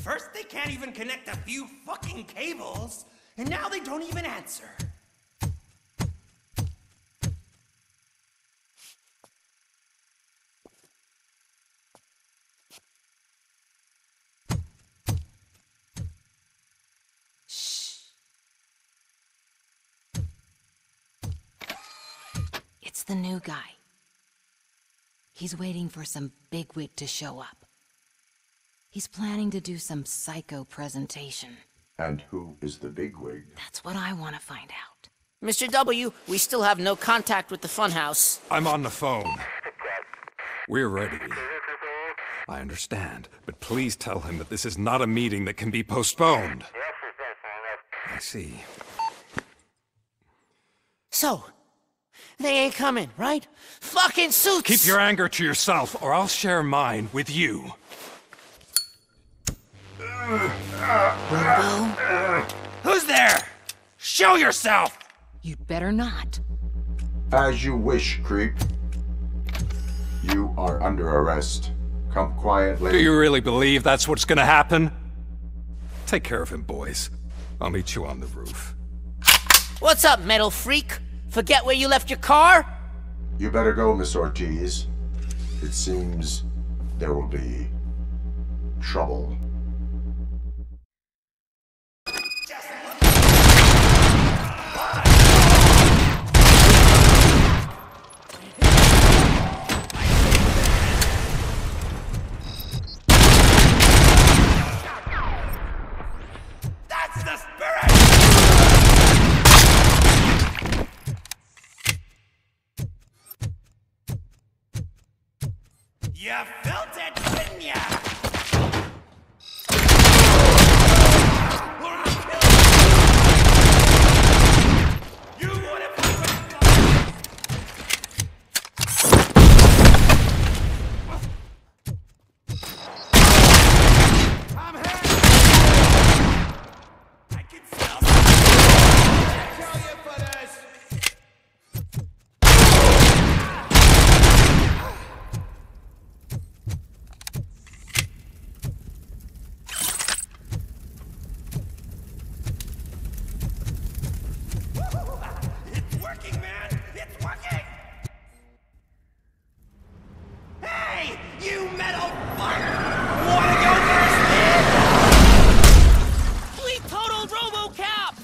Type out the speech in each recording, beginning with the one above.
First, they can't even connect a few fucking cables, and now they don't even answer. Shh. It's the new guy. He's waiting for some bigwig to show up. He's planning to do some psycho presentation. And who is the bigwig? That's what I want to find out. Mr. W, we still have no contact with the funhouse. I'm on the phone. We're ready. I understand, but please tell him that this is not a meeting that can be postponed. I see. So, they ain't coming, right? Fucking suits! Keep your anger to yourself, or I'll share mine with you. Robo? Who's there? Show yourself! You'd better not. As you wish, creep. You are under arrest. Come quietly. Do you really believe that's what's gonna happen? Take care of him, boys. I'll meet you on the roof. What's up, metal freak? Forget where you left your car? You better go, Miss Ortiz. It seems there will be trouble. That's the spirit! You felt it, didn't ya? Or I'll kill you! You would have I'm here! I can smell something! I tell you for this! It's working, man! It's working! Hey! You metal fuck! Wanna go first, man? We totaled RoboCop!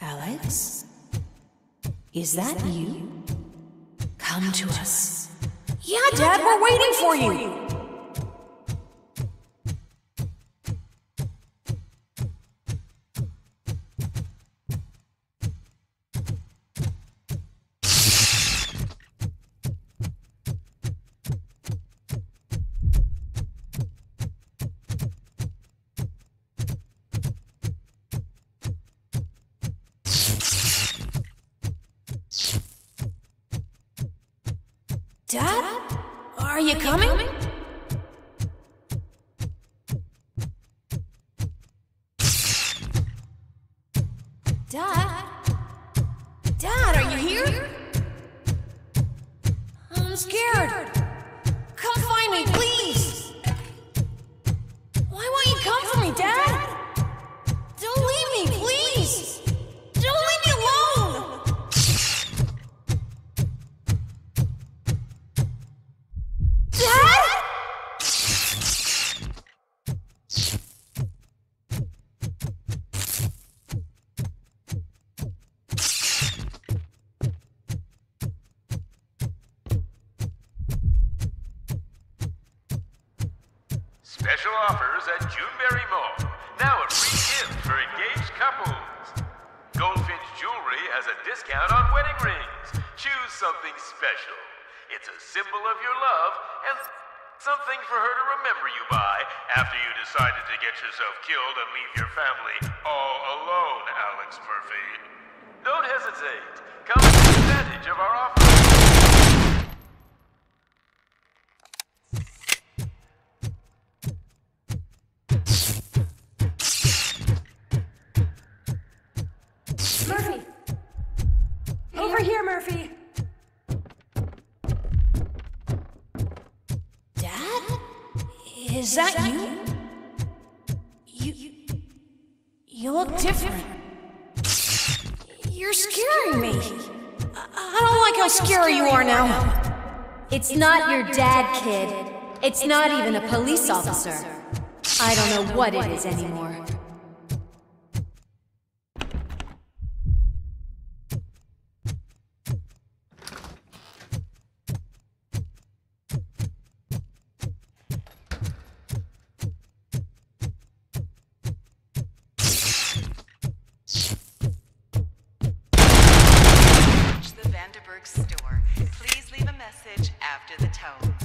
Alex? Is that you? Come to us. Yeah, Dad, we're waiting for you! Dad? Are you coming? Dad? Dad, are you here? I'm scared. Come find me, please. Why won't you come for me, Dad? Don't leave me, please. Don't leave me alone. Dad? Special offers at Juneberry Mall. Now a free gift for engaged couples. has a discount on wedding rings. Choose something special. It's a symbol of your love and something for her to remember you by after you decided to get yourself killed and leave your family all alone, Alex Murphy. Don't hesitate. Come and take advantage of our offer. Murphy! Over here, Murphy! Dad? Is that you? You look different. You're scaring me. I don't like how scary you are now. It's not your dad, kid. It's not even a police officer. I don't know what it is anymore. Store. Please leave a message after the tone.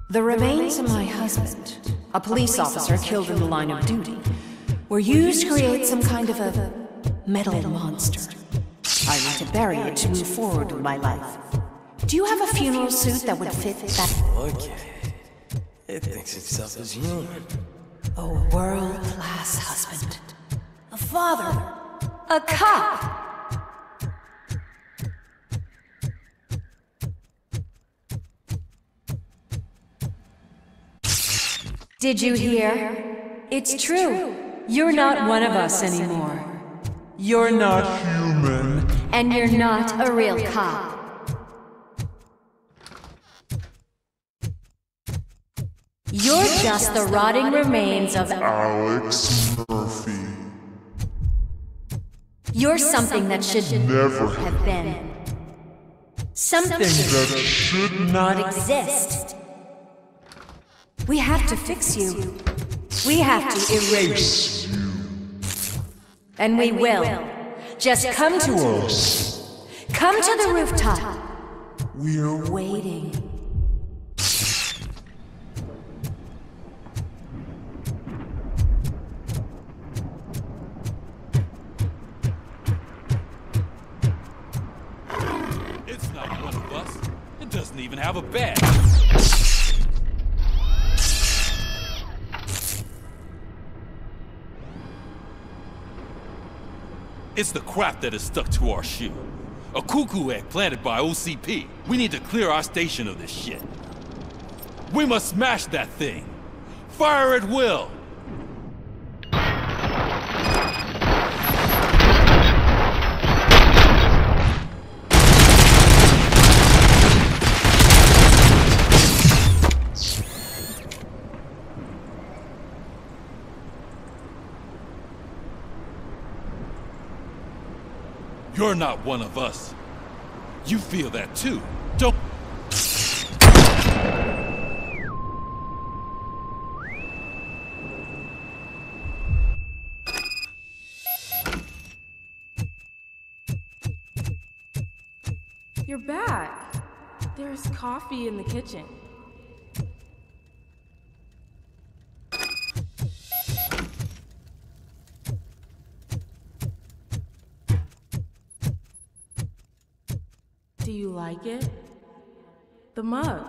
The remains of my husband, a police officer killed in the line of duty, were used to create some kind of a metal monster. I need to bury it to move forward with my life. Do you have a funeral suit that would fit that? Okay. It thinks itself as human. A world-class husband. A father. A cop! Did you hear? It's true. You're not one of us anymore. You're not human. And you're not a real cop. You're just the rotting remains of Alex Murphy. You're something that should Never have been. Something that should not exist. We have to fix you. We have to erase you. And we will. Just come to us. Come to the rooftop. We're waiting. It's not one of us. It doesn't even have a badge. It's the crap that is stuck to our shoe. A cuckoo egg planted by OCP. We need to clear our station of this shit. We must smash that thing. Fire at will. You're not one of us. You feel that too, don't... You're back. There's coffee in the kitchen. Do you like it? The mug.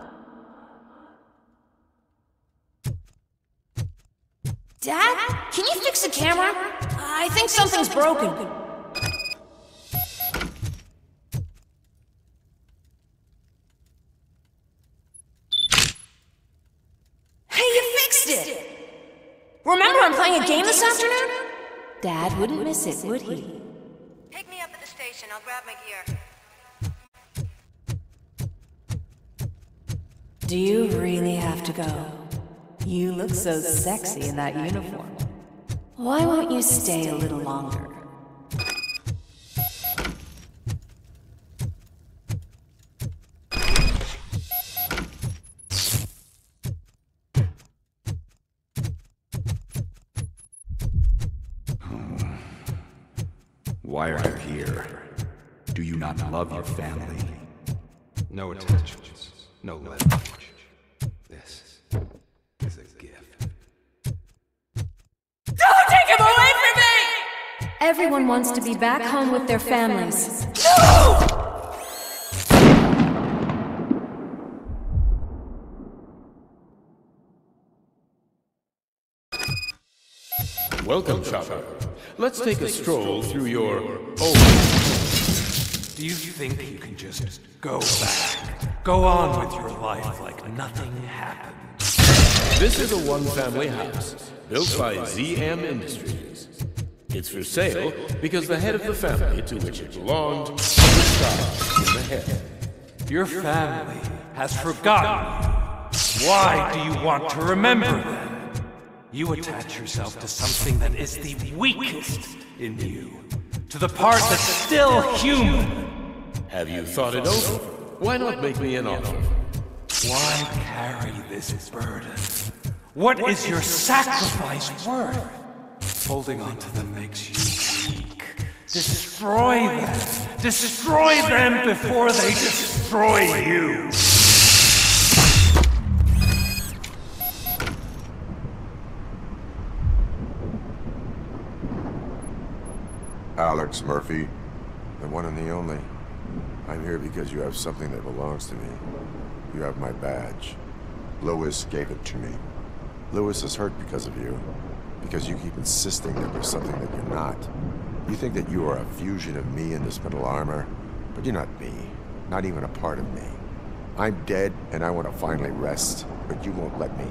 Dad? Can you fix the camera? I think something's broken. Hey, you fixed it! Remember I'm playing a game this afternoon? Dad wouldn't miss it, would he? Pick me up at the station. I'll grab my gear. Do you really have to go? You look so sexy in that uniform. Why won't you stay a little longer? Why are you here? Do you not love your family? No attachments, no leverage. This is a gift. Don't take him away from me! Everyone wants to be back home with their families. No! Welcome, Chopper. Let's take a stroll through your Do you think you can just go back? Go on with your life like nothing happened? This is a one-family house, built by ZM Industries. It's for sale because the head of the family to which it belonged was shot in the head. Your family has forgotten you. Why do you want to remember them? You attach yourself to something that is the weakest in you. To the part that's still human. Have you thought it over? Why not make me an offer? Why carry this burden? What is your sacrifice worth? Holding on to them makes you weak. Destroy them! Destroy them before they destroy you! Alex Murphy, the one and the only. I'm here because you have something that belongs to me. You have my badge. Lewis gave it to me. Lewis is hurt because of you. Because you keep insisting that you're something that you're not. You think that you are a fusion of me and this metal armor, but you're not me. Not even a part of me. I'm dead, and I want to finally rest, but you won't let me.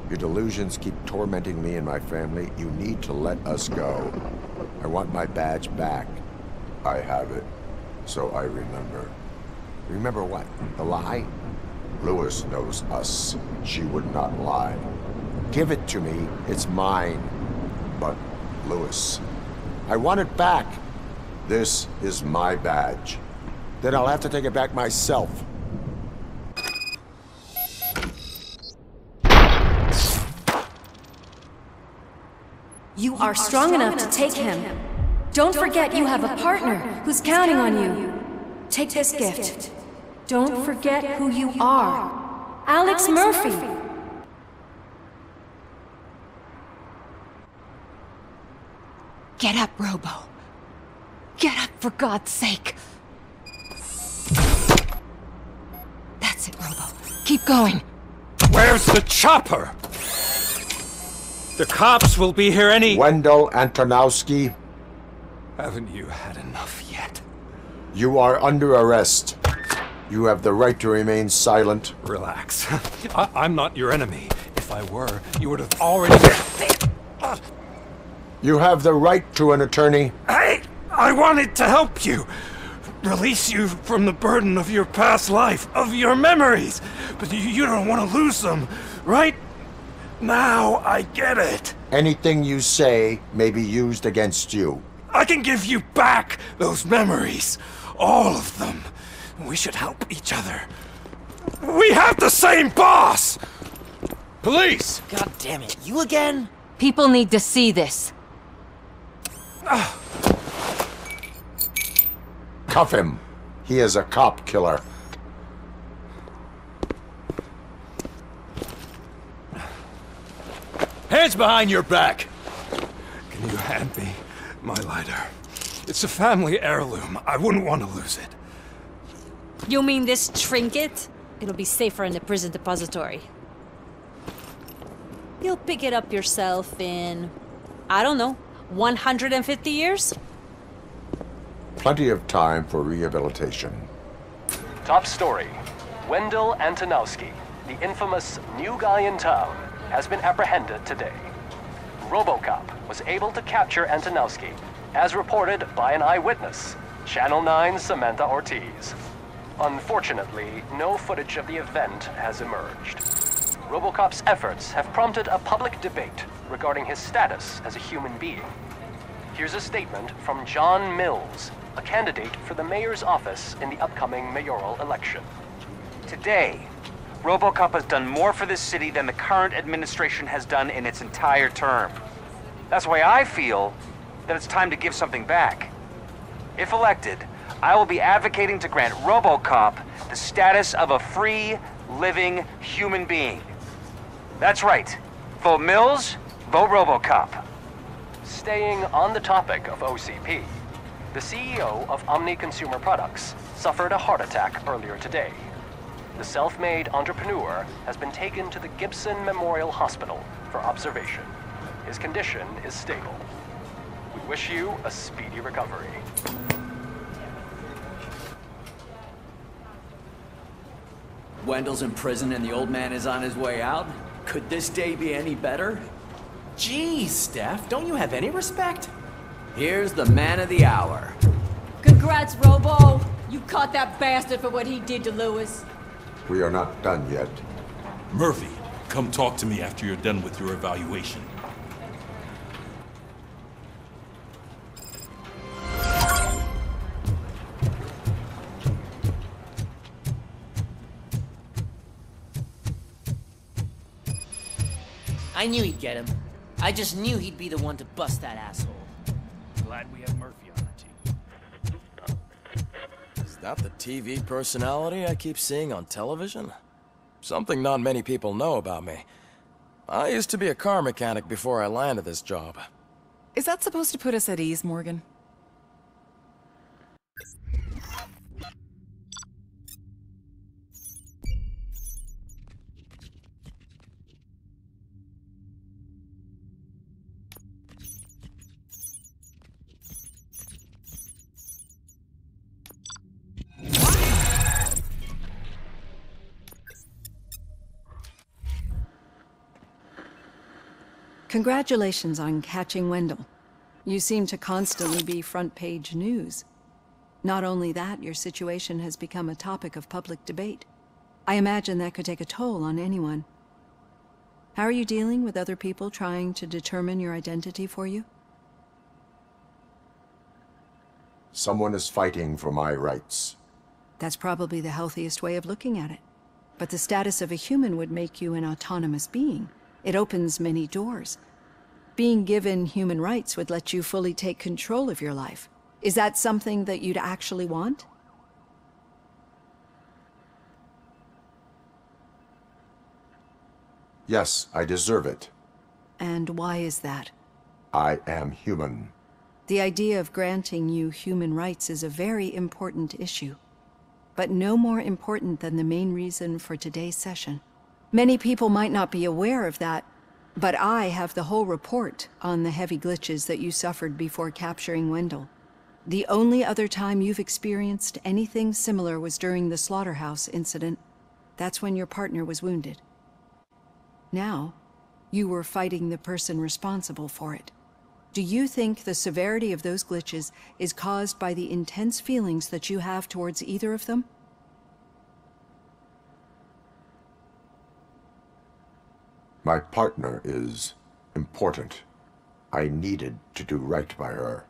Your delusions keep tormenting me and my family. You need to let us go. I want my badge back. I have it, so I remember. Remember what? The lie? Lewis knows us. She would not lie. Give it to me. It's mine. But, Lewis, I want it back. This is my badge. Then I'll have to take it back myself. You are strong enough to take him. Don't forget you have a partner who's counting on you. Take this gift. Don't forget who you are. Alex Murphy. Get up, Robo. Get up, for God's sake. That's it, Robo. Keep going. Where's the chopper? The cops will be here any— Wendell Antonowski. Haven't you had enough yet? You are under arrest. You have the right to remain silent. Relax. I'm not your enemy. If I were, you would have already— You have the right to an attorney. I wanted to help you. Release you from the burden of your past life, of your memories. But you don't want to lose them, right? Now I get it. Anything you say may be used against you. I can give you back those memories. All of them. We should help each other. We have the same boss! Police! God damn it, you again? People need to see this. Cuff him. He is a cop killer. Hands behind your back! Can you hand me my lighter? It's a family heirloom. I wouldn't want to lose it. You mean this trinket? It'll be safer in the prison depository. You'll pick it up yourself in, I don't know, 150 years? Plenty of time for rehabilitation. Top story. Wendell Antonowski, the infamous new guy in town, has been apprehended today. RoboCop was able to capture Antonowski, as reported by an eyewitness, Channel 9's Samantha Ortiz. Unfortunately, no footage of the event has emerged. RoboCop's efforts have prompted a public debate regarding his status as a human being. Here's a statement from John Mills, a candidate for the mayor's office in the upcoming mayoral election. Today, RoboCop has done more for this city than the current administration has done in its entire term. That's why I feel that it's time to give something back. If elected, I will be advocating to grant RoboCop the status of a free, living human being. That's right. Vote Mills, vote RoboCop. Staying on the topic of OCP, the CEO of Omni Consumer Products suffered a heart attack earlier today. The self-made entrepreneur has been taken to the Gibson Memorial Hospital for observation. His condition is stable. We wish you a speedy recovery. Wendell's in prison and the old man is on his way out? Could this day be any better? Geez, Steph, don't you have any respect? Here's the man of the hour. Congrats, Robo! You caught that bastard for what he did to Lewis. We are not done yet. Murphy, come talk to me after you're done with your evaluation. I knew he'd get him. I just knew he'd be the one to bust that asshole. Glad we have Murphy on the team. Is that the TV personality I keep seeing on television? Something not many people know about me. I used to be a car mechanic before I landed this job. Is that supposed to put us at ease, Morgan? Congratulations on catching Wendell. You seem to constantly be front-page news. Not only that, your situation has become a topic of public debate. I imagine that could take a toll on anyone. How are you dealing with other people trying to determine your identity for you? Someone is fighting for my rights. That's probably the healthiest way of looking at it. But the status of a human would make you an autonomous being. It opens many doors. Being given human rights would let you fully take control of your life. Is that something that you'd actually want? Yes, I deserve it. And why is that? I am human. The idea of granting you human rights is a very important issue, but no more important than the main reason for today's session. Many people might not be aware of that, but I have the whole report on the heavy glitches that you suffered before capturing Wendell. The only other time you've experienced anything similar was during the slaughterhouse incident. That's when your partner was wounded. Now, you were fighting the person responsible for it. Do you think the severity of those glitches is caused by the intense feelings that you have towards either of them? My partner is important. I needed to do right by her.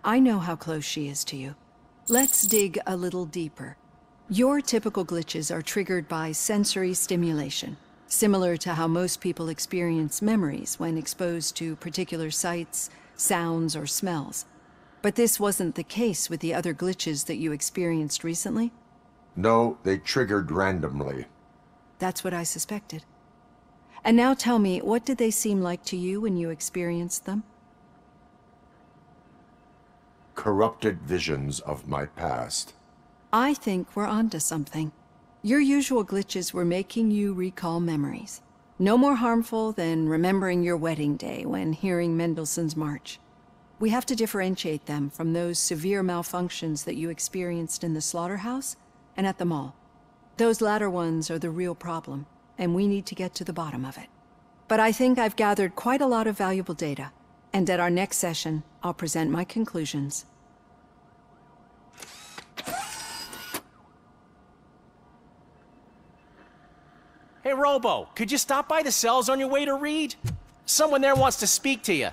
I know how close she is to you. Let's dig a little deeper. Your typical glitches are triggered by sensory stimulation, similar to how most people experience memories when exposed to particular sights, sounds, or smells. But this wasn't the case with the other glitches that you experienced recently? No, they triggered randomly. That's what I suspected. And now tell me, what did they seem like to you when you experienced them? Corrupted visions of my past. I think we're onto something. Your usual glitches were making you recall memories. No more harmful than remembering your wedding day when hearing Mendelssohn's March. We have to differentiate them from those severe malfunctions that you experienced in the slaughterhouse and at the mall. Those latter ones are the real problem, and we need to get to the bottom of it. But I think I've gathered quite a lot of valuable data, and at our next session, I'll present my conclusions. Hey, Robo, could you stop by the cells on your way to Reed? Someone there wants to speak to you.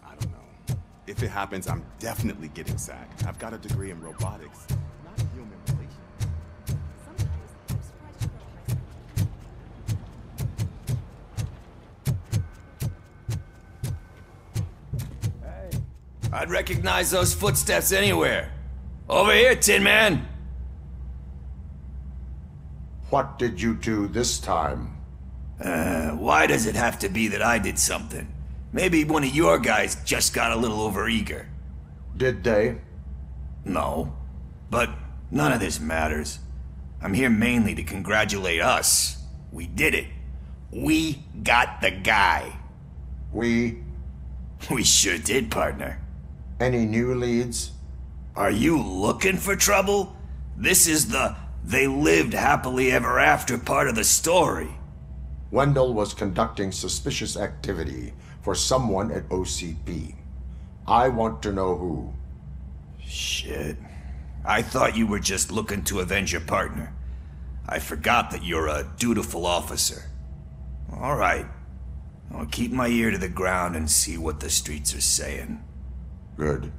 I don't know. If it happens, I'm definitely getting sacked. I've got a degree in robotics, not human relations. Hey, I'd recognize those footsteps anywhere. Over here, Tin Man! What did you do this time? Why does it have to be that I did something? Maybe one of your guys just got a little overeager. Did they? No. But none of this matters. I'm here mainly to congratulate us. We did it. We got the guy. We sure did, partner. Any new leads? Are you looking for trouble? This is the "they lived happily ever after" part of the story. Wendell was conducting suspicious activity for someone at OCP. I want to know who. Shit. I thought you were just looking to avenge your partner. I forgot that you're a dutiful officer. All right. I'll keep my ear to the ground and see what the streets are saying. Good.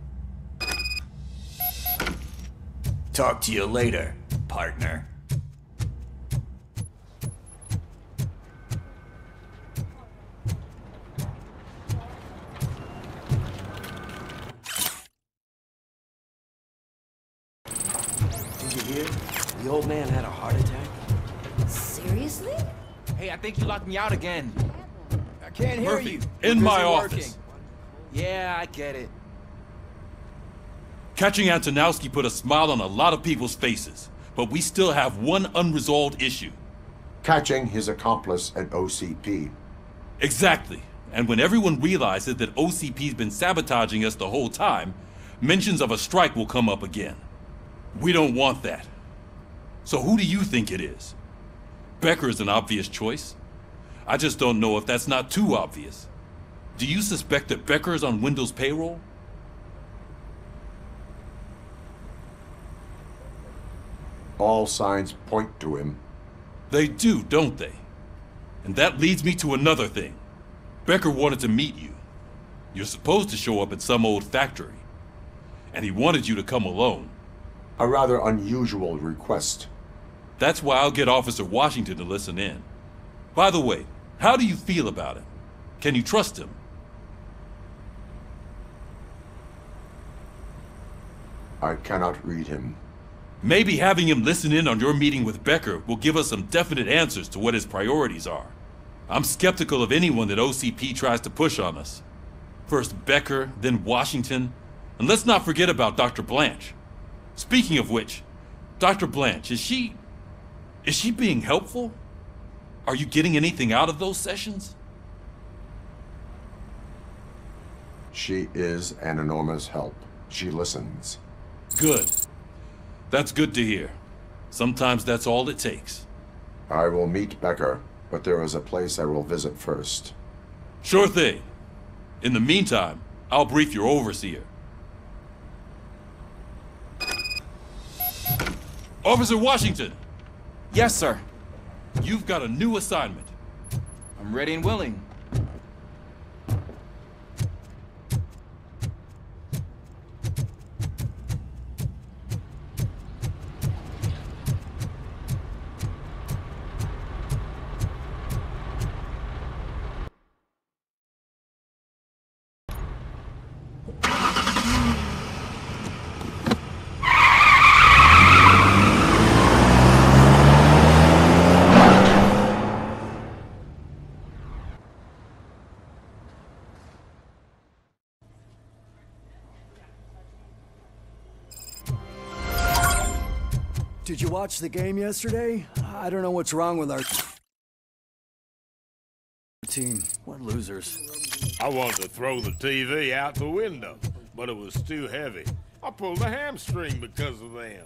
Talk to you later, partner. Did you hear? The old man had a heart attack. Seriously? Hey, I think you locked me out again. I can't hear Murphy, you. In my Busy office. working. Yeah, I get it. Catching Antonowski put a smile on a lot of people's faces, but we still have one unresolved issue. Catching his accomplice at OCP. Exactly. And when everyone realizes that OCP's been sabotaging us the whole time, mentions of a strike will come up again. We don't want that. So who do you think it is? Becker is an obvious choice. I just don't know if that's not too obvious. Do you suspect that Becker is on Wendell's payroll? All signs point to him. They do, don't they? And that leads me to another thing. Becker wanted to meet you. You're supposed to show up at some old factory. And he wanted you to come alone. A rather unusual request. That's why I'll get Officer Washington to listen in. By the way, how do you feel about him? Can you trust him? I cannot read him. Maybe having him listen in on your meeting with Becker will give us some definite answers to what his priorities are. I'm skeptical of anyone that OCP tries to push on us. First Becker, then Washington, and let's not forget about Dr. Blanche. Speaking of which, Dr. Blanche, is she being helpful? Are you getting anything out of those sessions? She is an enormous help. She listens. Good. That's good to hear. Sometimes that's all it takes. I will meet Becker, but there is a place I will visit first. Sure thing. In the meantime, I'll brief your overseer. Officer Washington! Yes, sir. You've got a new assignment. I'm ready and willing. Did you watch the game yesterday? I don't know what's wrong with our team. What losers. I wanted to throw the TV out the window, but it was too heavy. I pulled a hamstring because of them.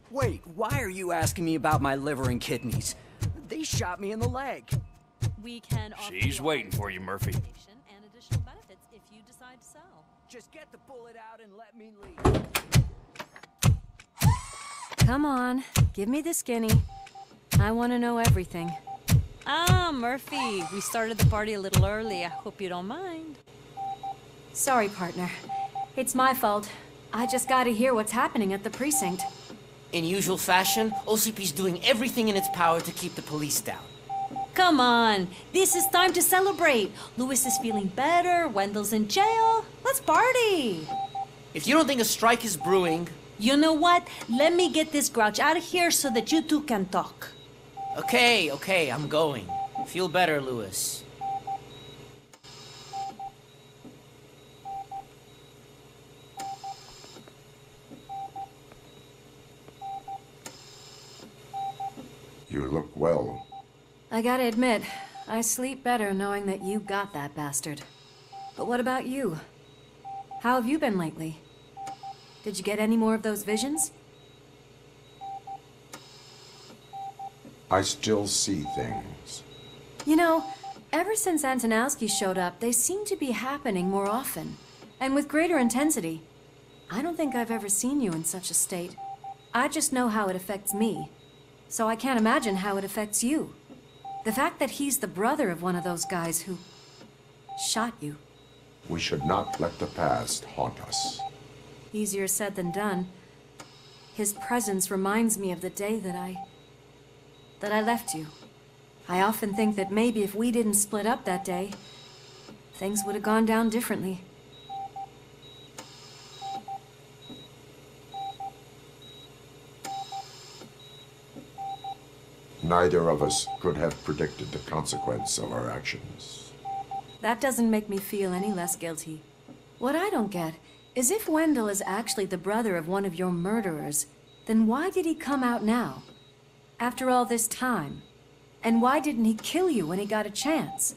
Wait, why are you asking me about my liver and kidneys? They shot me in the leg. We can offer She's waiting for you, Murphy. and additional benefits if you decide to sell. Just get the bullet out and let me leave. Come on, give me the skinny. I want to know everything. Ah, Murphy, we started the party a little early. I hope you don't mind. Sorry, partner. It's my fault. I just gotta hear what's happening at the precinct. In usual fashion, OCP's doing everything in its power to keep the police down. Come on, this is time to celebrate. Lewis is feeling better, Wendell's in jail. Let's party. If you don't think a strike is brewing... You know what? Let me get this grouch out of here so that you two can talk. Okay, I'm going. Feel better, Lewis. You look well. I gotta admit, I sleep better knowing that you got that bastard. But what about you? How have you been lately? Did you get any more of those visions? I still see things. You know, ever since Antonowski showed up, they seem to be happening more often, and with greater intensity. I don't think I've ever seen you in such a state. I just know how it affects me, so I can't imagine how it affects you. The fact that he's the brother of one of those guys who shot you. We should not let the past haunt us. Easier said than done. His presence reminds me of the day that I left you. I often think that maybe if we didn't split up that day, things would have gone down differently. Neither of us could have predicted the consequence of our actions. That doesn't make me feel any less guilty. What I don't get is if Wendell is actually the brother of one of your murderers, then why did he come out now? After all this time? And why didn't he kill you when he got a chance?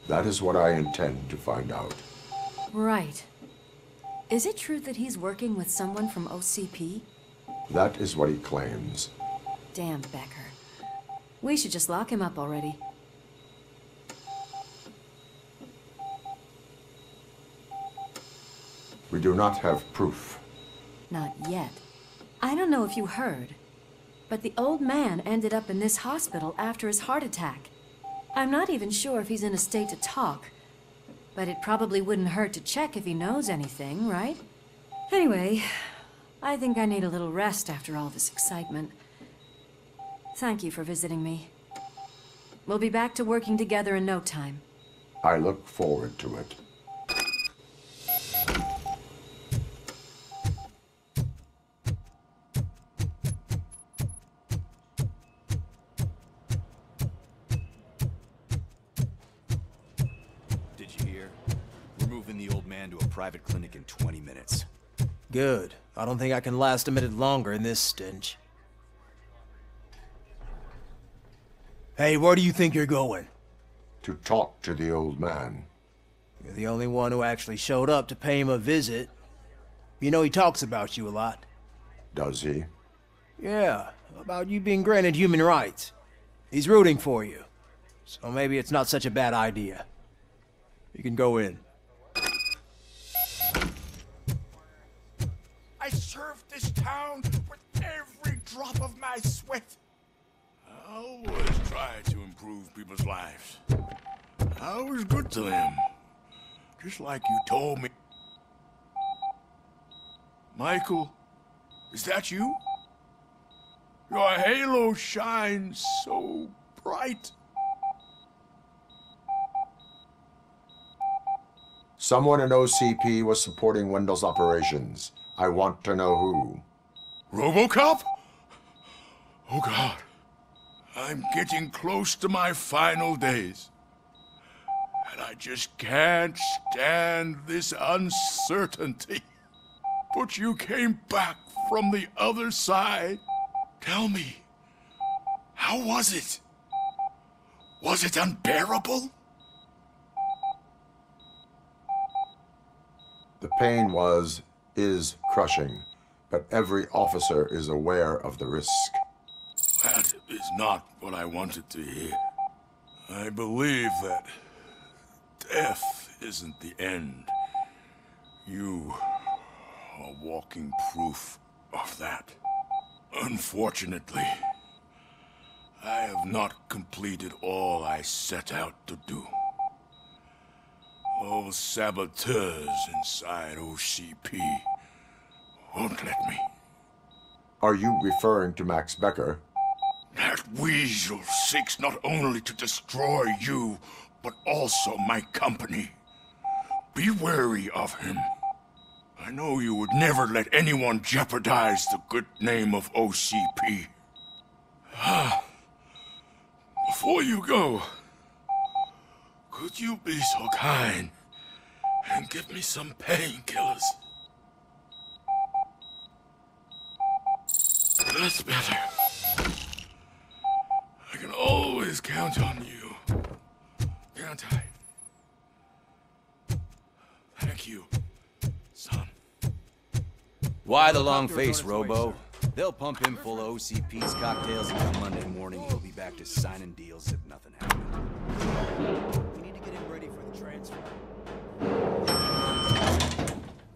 That is what I intend to find out. Right. Is it true that he's working with someone from OCP? That is what he claims. Damn Becker. We should just lock him up already. We do not have proof. Not yet. I don't know if you heard, but the old man ended up in this hospital after his heart attack. I'm not even sure if he's in a state to talk, but it probably wouldn't hurt to check if he knows anything, right? Anyway, I think I need a little rest after all this excitement. Thank you for visiting me. We'll be back to working together in no time. I look forward to it. Did you hear? We're moving the old man to a private clinic in 20 minutes. Good. I don't think I can last a minute longer in this stench. Hey, where do you think you're going? To talk to the old man. You're the only one who actually showed up to pay him a visit. You know he talks about you a lot. Does he? Yeah, about you being granted human rights. He's rooting for you. So maybe it's not such a bad idea. You can go in. I served this town with every drop of my sweat. I always try to improve people's lives. I was good to them. Just like you told me. Michael, is that you? Your halo shines so bright. Someone in OCP was supporting Wendell's operations. I want to know who. RoboCop? Oh God. I'm getting close to my final days. And I just can't stand this uncertainty. But you came back from the other side. Tell me, how was it? Was it unbearable? The pain is crushing, but every officer is aware of the risk. That is not what I wanted to hear. I believe that death isn't the end. You are walking proof of that. Unfortunately, I have not completed all I set out to do. Those saboteurs inside OCP won't let me. Are you referring to Max Becker? That weasel seeks not only to destroy you, but also my company. Be wary of him. I know you would never let anyone jeopardize the good name of OCP. Before you go, could you be so kind and give me some painkillers? That's better. I can always count on you. Can't I? Thank you, son. Why the long face, Robo? They'll pump him full of OCP's cocktails, and by Monday morning he'll be back to signing deals if nothing happened. We need to get him ready for the transfer.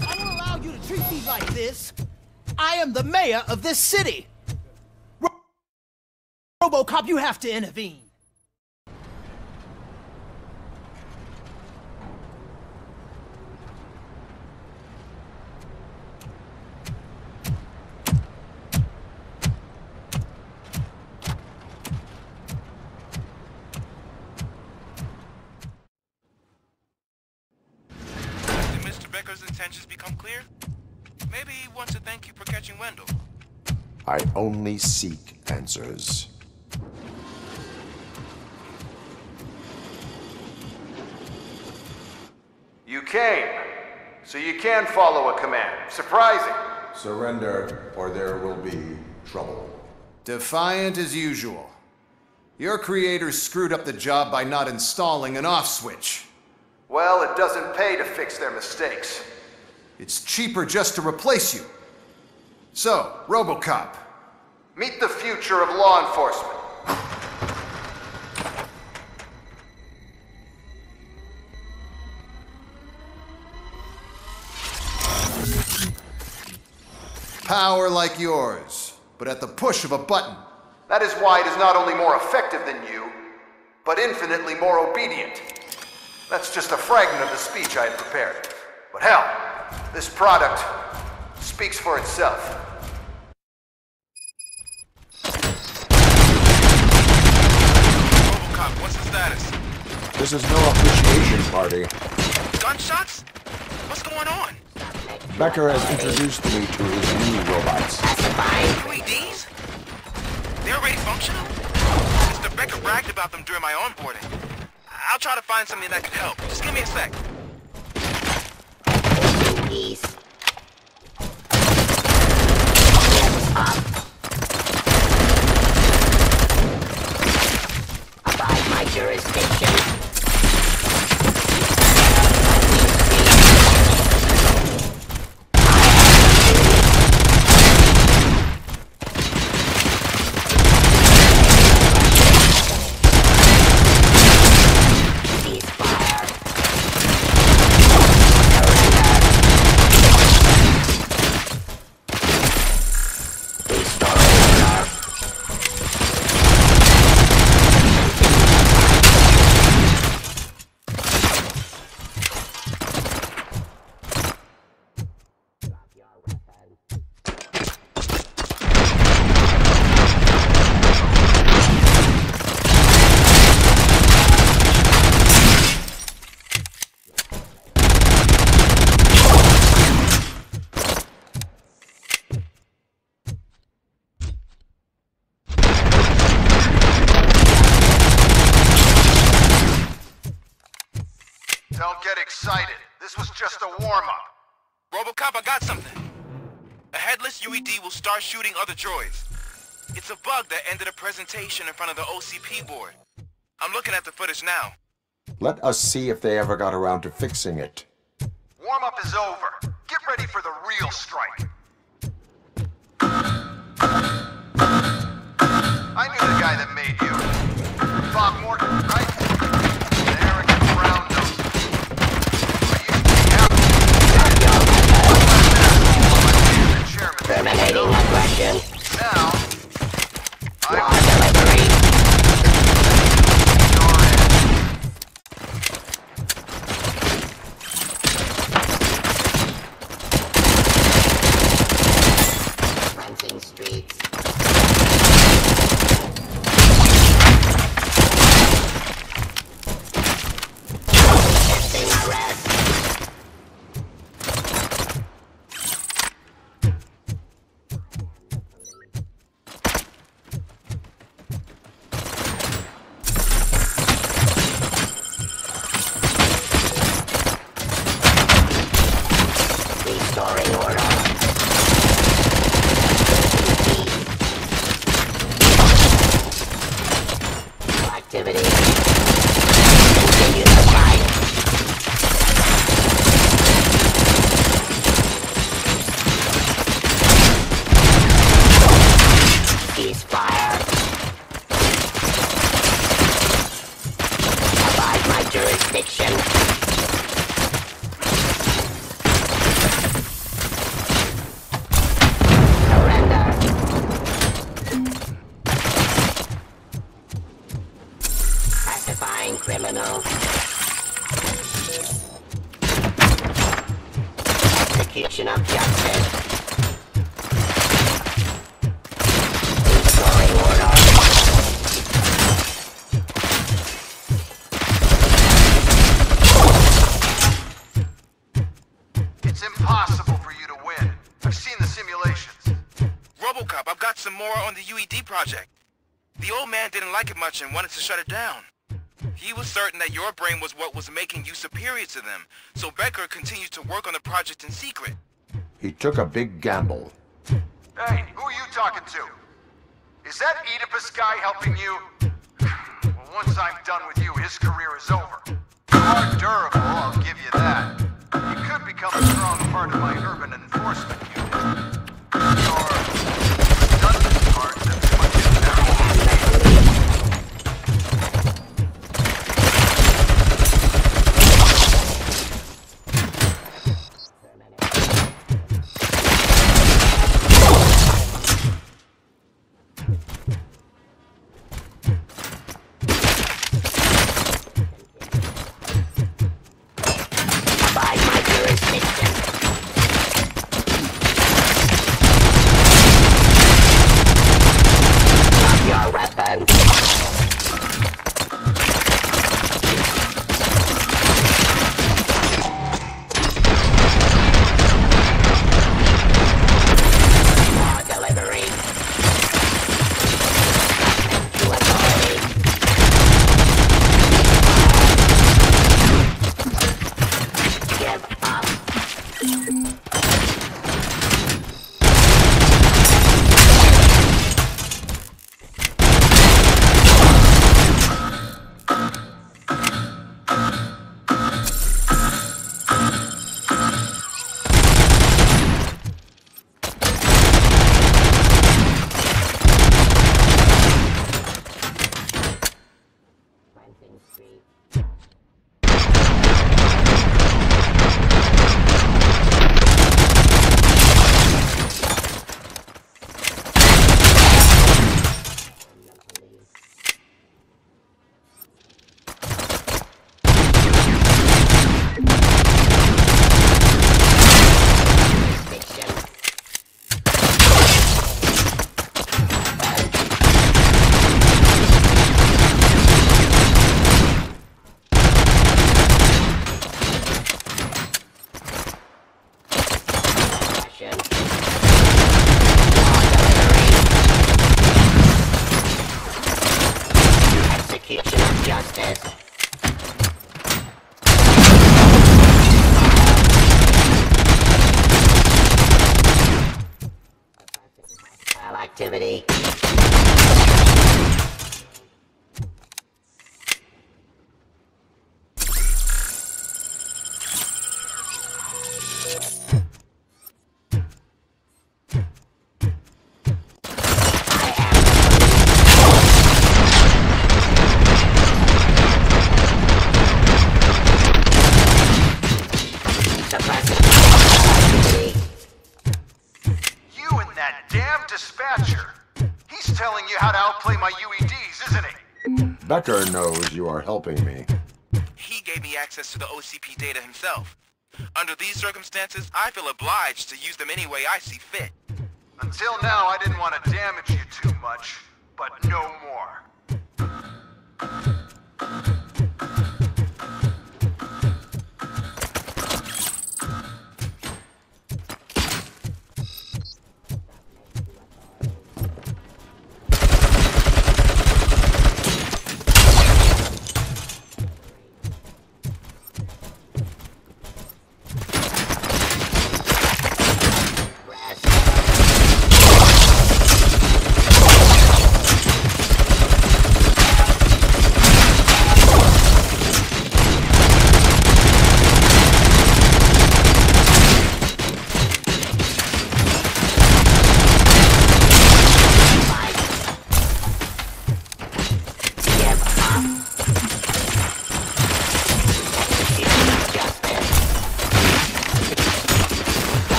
I don't allow you to treat me like this. I am the mayor of this city. RoboCop, you have to intervene. Mr. Becker's intentions become clear? Maybe he wants to thank you for catching Wendell. I only seek answers. You came, so you can follow a command. Surprising. Surrender, or there will be trouble. Defiant as usual. Your creators screwed up the job by not installing an off switch. Well, it doesn't pay to fix their mistakes. It's cheaper just to replace you. So, RoboCop, meet the future of law enforcement. Power like yours, but at the push of a button. That is why it is not only more effective than you, but infinitely more obedient. That's just a fragment of the speech I had prepared. But hell, this product speaks for itself. RoboCop, what's the status? This is no appreciation party. Gunshots? What's going on? Becker has introduced me to his new robots. UEDs? They're already functional? Mr. Becker bragged about them during my onboarding. I'll try to find something that could help. Just give me a sec. Abide my jurisdiction. Don't get excited. This was just a warm-up. RoboCop, I got something. A headless UED will start shooting other droids. It's a bug that ended a presentation in front of the OCP board. I'm looking at the footage now. Let us see if they ever got around to fixing it. Warm-up is over. Get ready for the real strike. I knew the guy that made you. Bob Morgan, right? The arrogant brown nose. Terminating aggression. Now, activity. Continue the fight. Ceasefire. Abide my jurisdiction. Criminal. Execution of justice. Restoring order. It's impossible for you to win. I've seen the simulations. RoboCop, I've got some more on the UED project. The old man didn't like it much and wanted to shut it down. He was certain that your brain was what was making you superior to them, so Becker continued to work on the project in secret. He took a big gamble. Hey, who are you talking to? Is that Oedipus guy helping you? Well, once I'm done with you, his career is over. You are durable, I'll give you that. You could become a strong part of my urban enforcement unit. Your redundant parts have too much activity. Becker knows you are helping me. He gave me access to the OCP data himself. Under these circumstances, I feel obliged to use them any way I see fit. Until now, I didn't want to damage you too much, but no more.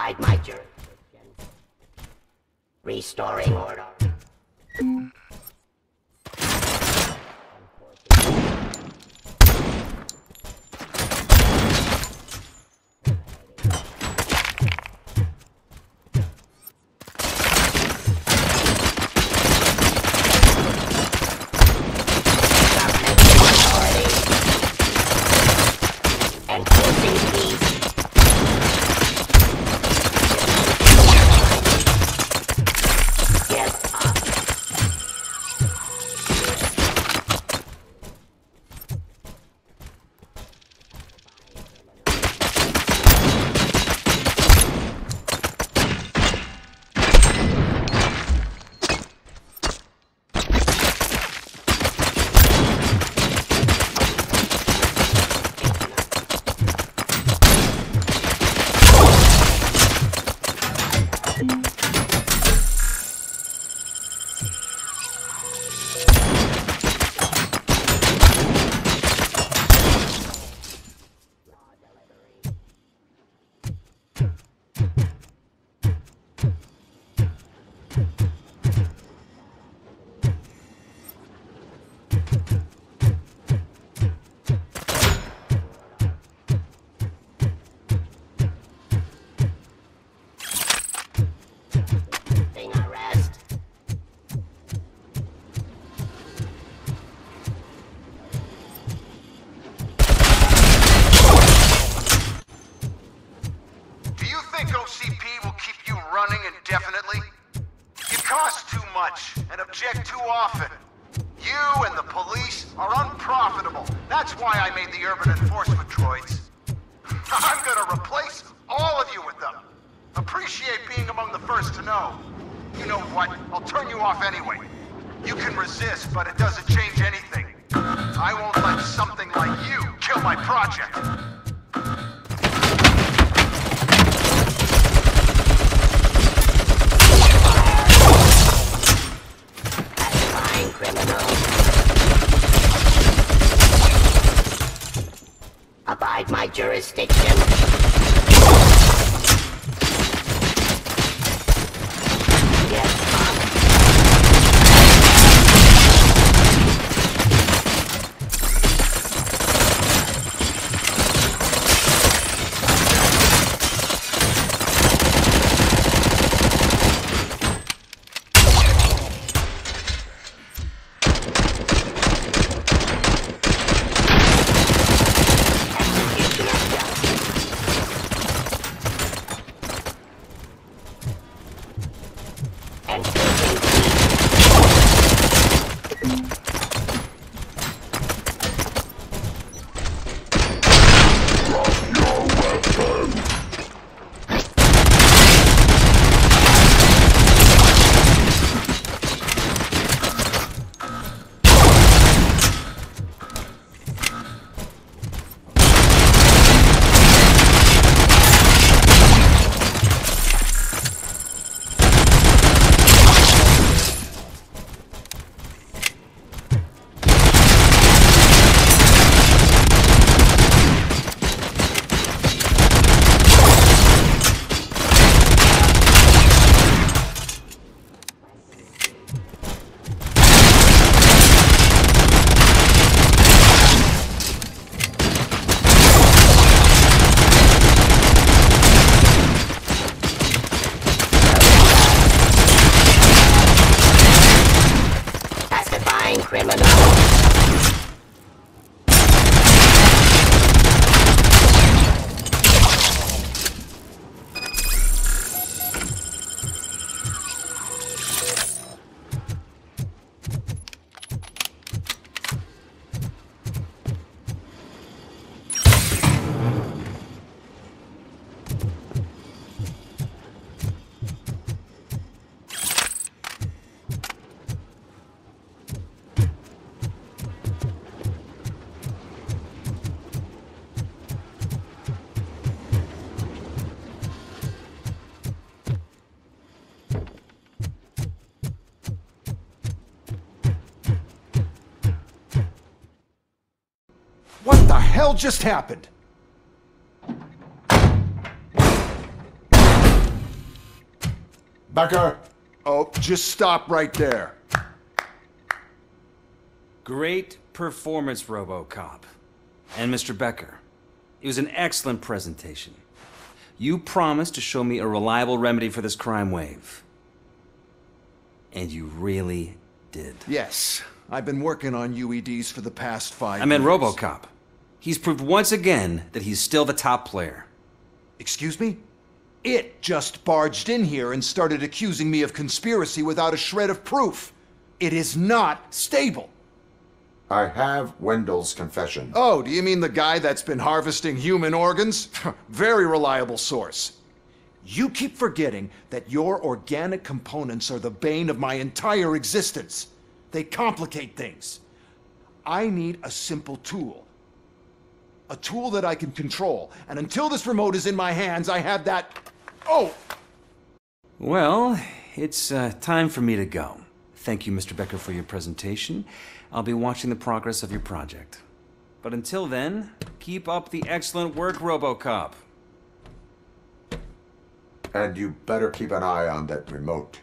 Abide my jurisdiction. Restoring order. Too often. You and the police are unprofitable. That's why I made the urban enforcement droids. I'm gonna replace all of you with them. Appreciate being among the first to know. You know what? I'll turn you off anyway. You can resist, but it doesn't change anything. I won't let something like you kill my project. Abide my jurisdiction. What the hell just happened? Becker! Oh, just stop right there. Great performance, RoboCop. And Mr. Becker, it was an excellent presentation. You promised to show me a reliable remedy for this crime wave. And you really did. Yes, I've been working on UEDs for the past 5 years. I meant RoboCop. He's proved once again that he's still the top player. Excuse me? It just barged in here and started accusing me of conspiracy without a shred of proof. It is not stable. I have Wendell's confession. Oh, do you mean the guy that's been harvesting human organs? Very reliable source. You keep forgetting that your organic components are the bane of my entire existence. They complicate things. I need a simple tool. A tool that I can control. And until this remote is in my hands, I have that... Oh! Well, it's time for me to go. Thank you, Mr. Becker, for your presentation. I'll be watching the progress of your project. But until then, keep up the excellent work, RoboCop. And you better keep an eye on that remote.